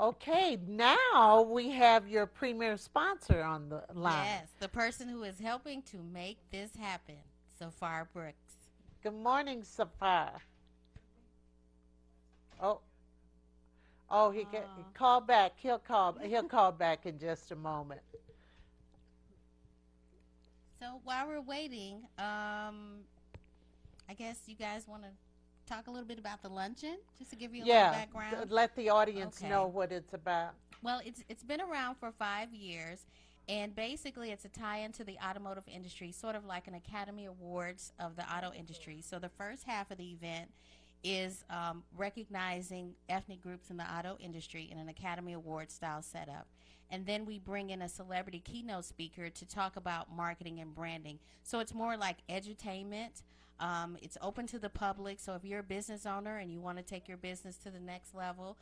Okay, now we have your premier sponsor on the line. Yes, the person who is helping to make this happen, Zafar Brooks. Good morning, Zafar. Oh, oh, he Oh, called back. He'll call back in just a moment. so while we're waiting, I guess you guys want to talk a little bit about the luncheon, just to give you a little Yeah, background. let the audience know Okay. what it's about. Well, it's been around for 5 years, and basically it's a tie-in to the automotive industry, sort of like an Academy Awards of the auto industry. So the first half of the event is recognizing ethnic groups in the auto industry in an Academy Award style setup. And then we bring in a celebrity keynote speaker to talk about marketing and branding. So it's more like edutainment. It's open to the public. So if you're a business owner and you want to take your business to the next level,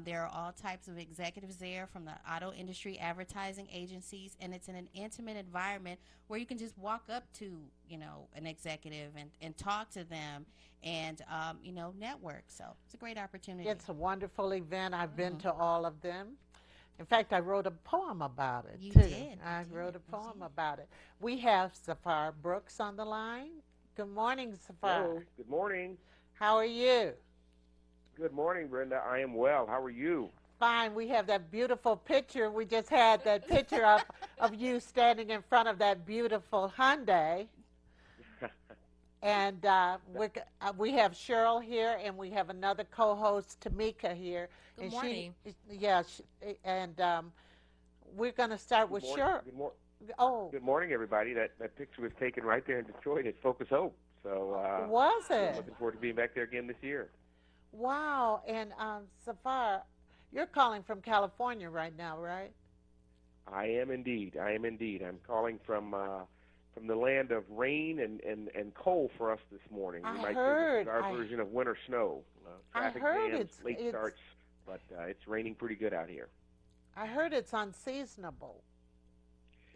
there are all types of executives there from the auto industry, advertising agencies, and it's in an intimate environment where you can just walk up to, an executive and talk to them and, network. So it's a great opportunity. It's a wonderful event. I've been Hmm. to all of them. In fact, I wrote a poem about it You too. did. You I wrote did. a You poem did. about it. We have Zafar Brooks on the line. Good morning, Zafar. Hello. Good morning. How are you? Good morning, Brenda. I am well. How are you? Fine. We have that beautiful picture. We just had that picture of you standing in front of that beautiful Hyundai. And we have Cheryl here, and we have another co-host, Tamika, here, Good and she, morning. yeah, and we're going to start good with morning. Cheryl. Oh, Good morning, everybody. That picture was taken right there in Detroit at Focus Hope. So was yeah, it? looking forward to being back there again this year. Wow. And Safar, you're calling from California right now, right? I am indeed. I am indeed. I'm calling from the land of rain and cold for us this morning. We I might say this is heard. our version of winter snow. I Traffic heard jams, it's late it's starts, but it's raining pretty good out here. I heard it's unseasonable.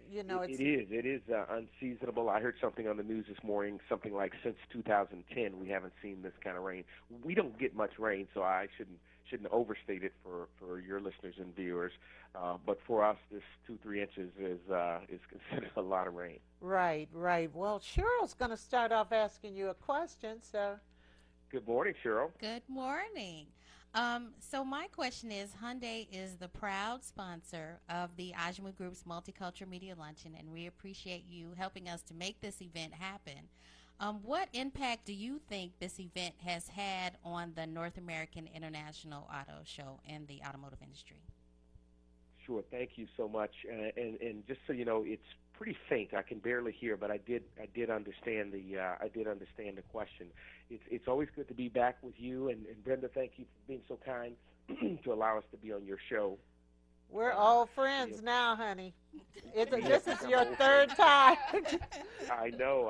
You know, It is. It is unseasonable. I heard something on the news this morning, something like since 2010 we haven't seen this kind of rain. We don't get much rain, so I shouldn't overstate it for your listeners and viewers. But for us, this 2-3 inches is considered a lot of rain. right, right. Well, Cheryl's going to start off asking you a question, so Good morning, Cheryl. Good morning. So my question is, Hyundai is the proud sponsor of the Ajma Group's Multicultural Media Luncheon, and we appreciate you helping us to make this event happen. What impact do you think this event has had on the North American International Auto Show and the automotive industry? Sure. Thank you so much. And just so you know, it's pretty faint. I can barely hear, but I did understand the question. It's always good to be back with you, and Brenda, thank you for being so kind to allow us to be on your show. we're Uh, all to be friends now, honey. we have This is become your old third friends. time. I know.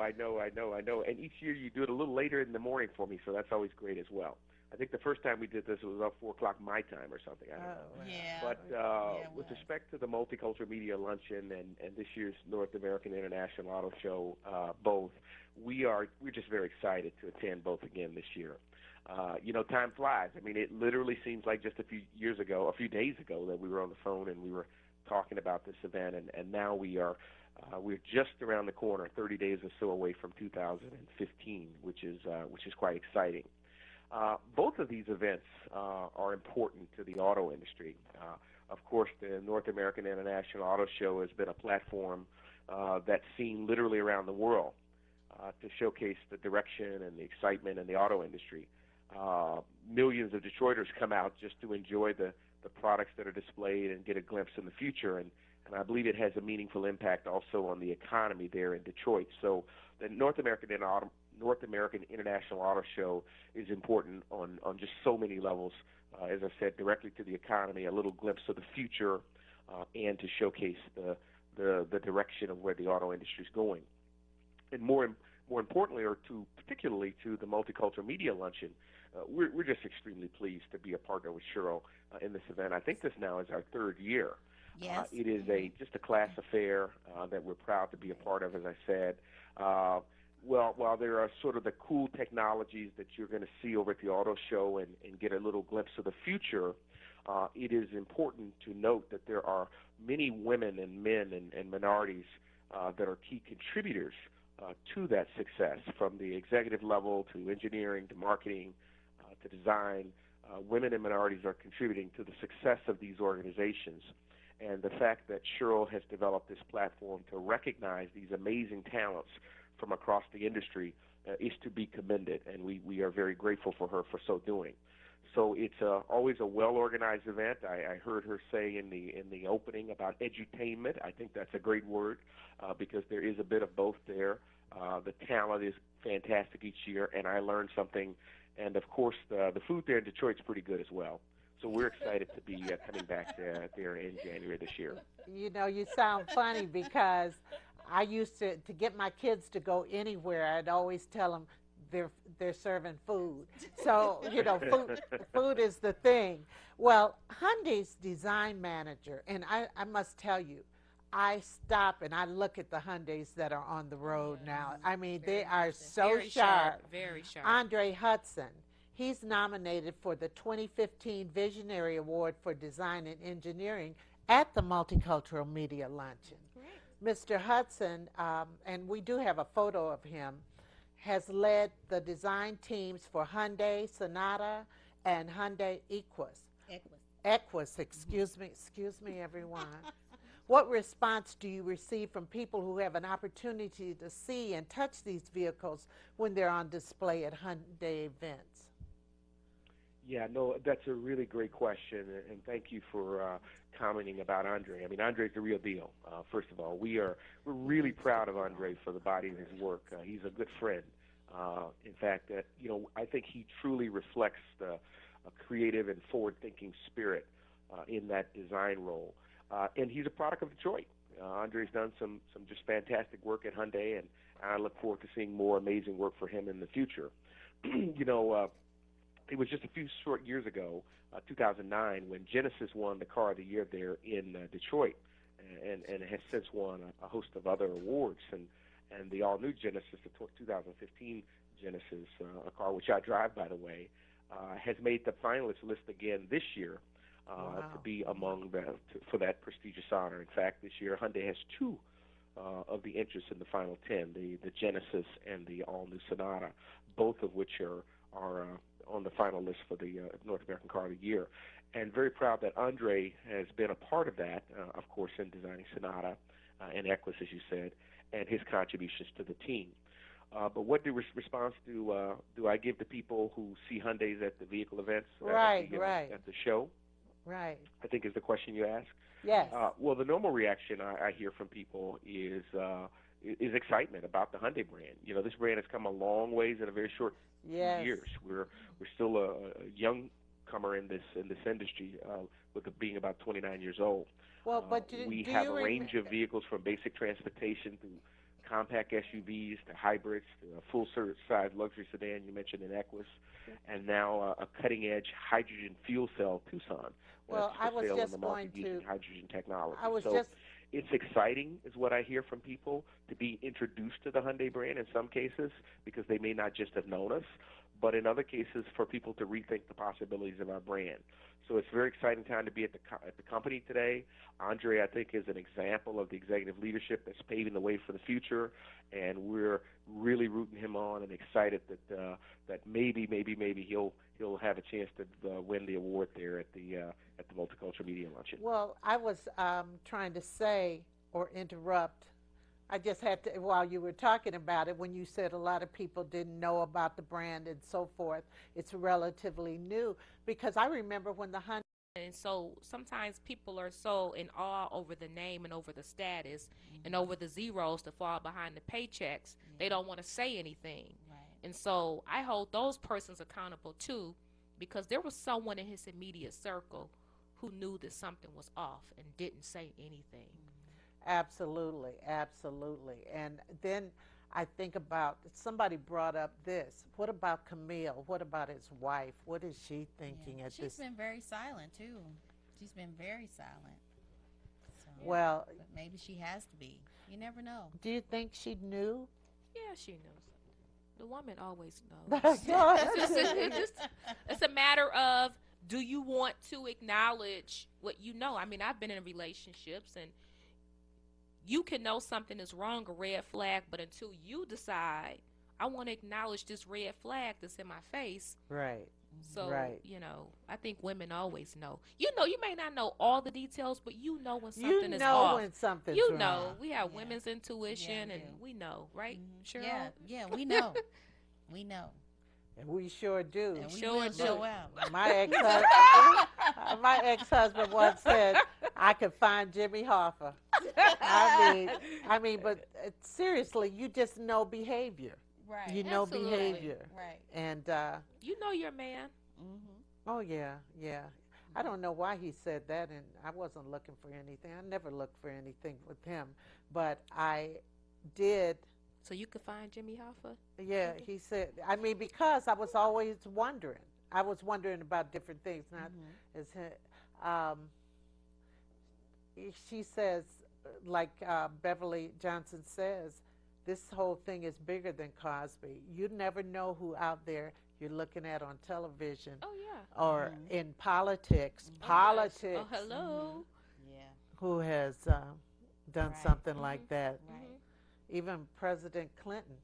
And each year you do it a little later in the morning for me, so that's always great as well. I think the first time we did this it was about 4 o'clock my time or something. I don't know. Oh, Yeah, But yeah, it with was. respect to the Multicultural Media Luncheon and this year's North American International Auto Show, both, we're just very excited to attend both again this year. Time flies. I mean, it literally seems like just a few days ago, that we were on the phone and we were talking about this event, and now we're just around the corner, 30 days or so away from 2015, which is quite exciting. Both of these events are important to the auto industry. Of course, the North American International Auto Show has been a platform that's seen literally around the world to showcase the direction and the excitement in the auto industry. Millions of Detroiters come out just to enjoy the products that are displayed and get a glimpse in the future. And I believe it has a meaningful impact also on the economy there in Detroit. So the North American International Auto Show is important on just so many levels. As I said, directly to the economy, a little glimpse of the future, and to showcase the direction of where the auto industry is going. And more importantly, or particularly to the Multicultural Media Luncheon, we're just extremely pleased to be a partner with Cheryl in this event. I think this now is our third year. Yes. It is just a class affair that we're proud to be a part of, as I said. Well, while there are sort of the cool technologies that you're going to see over at the auto show and get a little glimpse of the future, it is important to note that there are many women and men and minorities that are key contributors to that success, from the executive level to engineering to marketing to design. Women and minorities are contributing to the success of these organizations. And the fact that Cheryl has developed this platform to recognize these amazing talents from across the industry is to be commended, and we are very grateful for her for so doing. So it's always a well-organized event. I heard her say in the opening about edutainment. I think that's a great word because there is a bit of both there. The talent is fantastic each year, and I learned something. And, of course, the food there in Detroit's pretty good as well. So we're excited to be coming back there in January this year. You know, you sound funny because I used to get my kids to go anywhere. I'd always tell them they're serving food. So, you know, food is the thing. Well, Hyundai's design manager, and I must tell you, I stop and I look at the Hyundais that are on the road now. I mean, they are so very sharp. Very sharp. Andre Hudson, he's nominated for the 2015 Visionary Award for Design and Engineering at the Multicultural Media Luncheon. Mr. Hudson, and we do have a photo of him, has led the design teams for Hyundai Sonata and Hyundai Equus. Excuse me, everyone. What response do you receive from people who have an opportunity to see and touch these vehicles when they're on display at Hyundai events? Yeah, no, that's a really great question, and thank you for commenting about Andre. I mean, Andre's the real deal. First of all, we're really proud of Andre for the body of his work. He's a good friend. In fact, I think he truly reflects a creative and forward-thinking spirit in that design role. And he's a product of Detroit. Andre's done some just fantastic work at Hyundai, and I look forward to seeing more amazing work for him in the future. It was just a few short years ago, 2009, when Genesis won the Car of the Year there in Detroit, and has since won a host of other awards. And the all-new Genesis, the 2015 Genesis, a car which I drive, by the way, has made the finalist list again this year. To be among for that prestigious honor. In fact, this year Hyundai has two of the entrants in the final 10, the Genesis and the all-new Sonata, both of which are on the final list for the North American Car of the Year. And very proud that Andre has been a part of that, of course, in designing Sonata and Equus, as you said, and his contributions to the team. But what response do I give to people who see Hyundais at the vehicle events at the show? Right. I think is the question you asked. Yes. Well, the normal reaction I hear from people is excitement about the Hyundai brand. You know, this brand has come a long ways in a very short few years. We're still a young comer in this industry, with it being about 29 years old. Well, but we have a range of vehicles from basic transportation to compact SUVs to hybrids to a full-size luxury sedan you mentioned in Equus, and now a cutting-edge hydrogen fuel cell Tucson. Well, I was just going to using hydrogen technology. It's exciting, is what I hear from people, to be introduced to the Hyundai brand in some cases because they may not just have known us, but in other cases for people to rethink the possibilities of our brand. So it's a very exciting time to be at the company today. Andre, I think, is an example of the executive leadership that's paving the way for the future, and we're really rooting him on and excited that maybe he'll have a chance to win the award there at the Multicultural Media Luncheon. Well, I was trying to say or interrupt. I just had to, while you were talking about it, when you said a lot of people didn't know about the brand and so forth, it's relatively new, because I remember when the Hyundai. And so sometimes people are so in awe over the name and over the status and over the zeros that fall behind the paychecks, they don't want to say anything. Right. And so I hold those persons accountable too, because there was someone in his immediate circle who knew that something was off and didn't say anything. Absolutely, absolutely. And then I think about, somebody brought up this. What about Camille? What about his wife? What is she thinking at this? She's been very silent, too. She's been very silent. So, well, but maybe she has to be. You never know. Do you think she knew? Yeah, she knows. The woman always knows. It's a matter of do you want to acknowledge what you know? I mean, I've been in relationships, and you can know something is wrong, a red flag, but until you decide, I want to acknowledge this red flag that's in my face. Right. So, Right. I think women always know. You may not know all the details, but you know when You something is know off. when something's You wrong. know, we have Yeah. women's Yeah, intuition, we and do. we know, right? Cheryl? Yeah, we know. We know. And we sure do. And we Sure will do. show out. My ex-husband once said I could find Jimmy Hoffa. I mean, but seriously, you just know behavior. Right. You know Absolutely. behavior. Right. And You know your man. oh yeah, yeah. I don't know why he said that, and I wasn't looking for anything. I never looked for anything with him, but I did. So you could find Jimmy Hoffa? Yeah, he said. I mean, because I was always wondering. I was wondering about different things. Not as she says, like Beverly Johnson says, this whole thing is bigger than Cosby. You never know who out there you're looking at on television Oh, yeah. or in politics. Oh, Politics. yes. Oh, hello. Yeah. Who has done Right. something like that? Right. Even President Clinton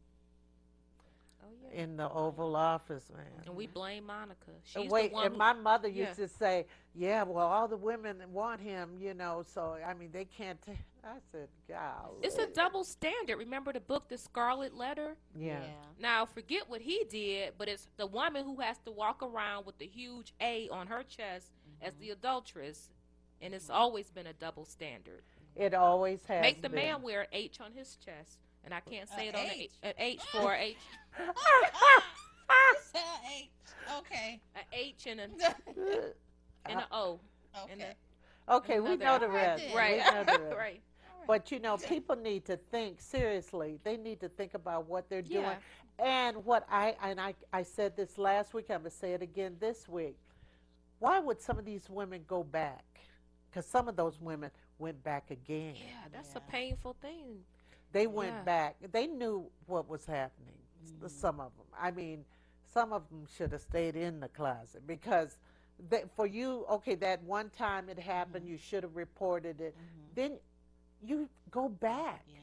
Oh, yeah. in the Oval Office, man. And we blame Monica. She's Wait, the one and who, my mother yeah. used to say, "Yeah, well, all the women want him, So I mean, they can't." I said, "Golly." It's a double standard. Remember the book, The Scarlet Letter? Yeah. Now, forget what he did, but it's the woman who has to walk around with the huge A on her chest as the adulteress, and it's always been a double standard. It always has. Make the been. man wear an H on his chest, and I can't say it on H? an H for H, H. Okay. an H and an O. And Okay. Okay, we know the another- rest. Right, We know the rest. right. But people need to think seriously. They need to think about what they're doing. Yeah. And what I said this last week. I'm gonna say it again this week. Why would some of these women go back? Because some of those women went back again. Yeah, that's Yeah. a painful thing. They went Yeah. back. They knew what was happening. Some of them. I mean, some of them should have stayed in the closet because for you, okay, that one time it happened, you should have reported it. Then you go back. Yeah.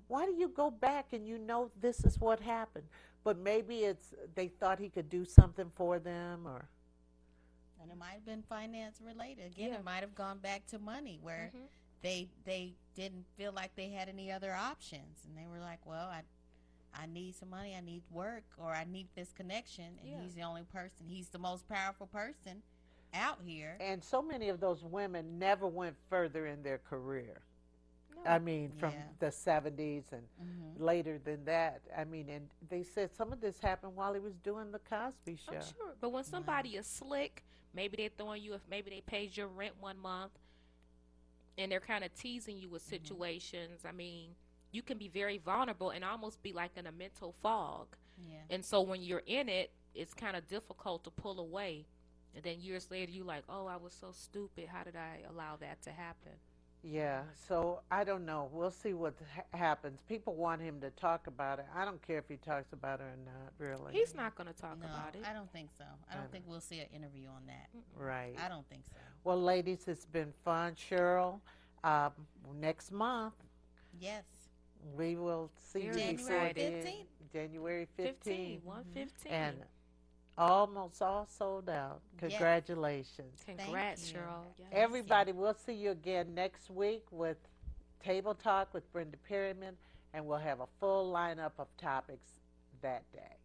Why do you go back and you know this is what happened? But maybe it's they thought he could do something for them or. And it might have been finance related. Again, Yeah. it might have gone back to money where they didn't feel like they had any other options, and they were like, well, I need some money, I need work, or I need this connection, and Yeah. he's the only person, he's the most powerful person out here. And so many of those women never went further in their career. No. I mean, from Yeah. the 70s and later than that. I mean, and they said some of this happened while he was doing the Cosby Show. I'm sure. But when somebody is slick, maybe they're throwing you, if maybe they paid your rent one month and they're kind of teasing you with situations, I mean, you can be very vulnerable and almost be like in a mental fog. Yeah. And so when you're in it, it's kind of difficult to pull away. And then years later, you're like, oh, I was so stupid. How did I allow that to happen? Yeah, so I don't know. We'll see what happens. People want him to talk about it. I don't care if he talks about it or not, really. He's not going to talk No, about it. I don't think so. I don't think we'll see an interview on that. Right. I don't think so. Well, ladies, it's been fun. Cheryl, next month, Yes. we will see you Very before excited. then. January 15th. 115. And almost all sold out. Yes. Congratulations. Congrats, you. Cheryl. Yes. Everybody, we'll see you again next week with Table Talk with Brenda Perryman, and we'll have a full lineup of topics that day.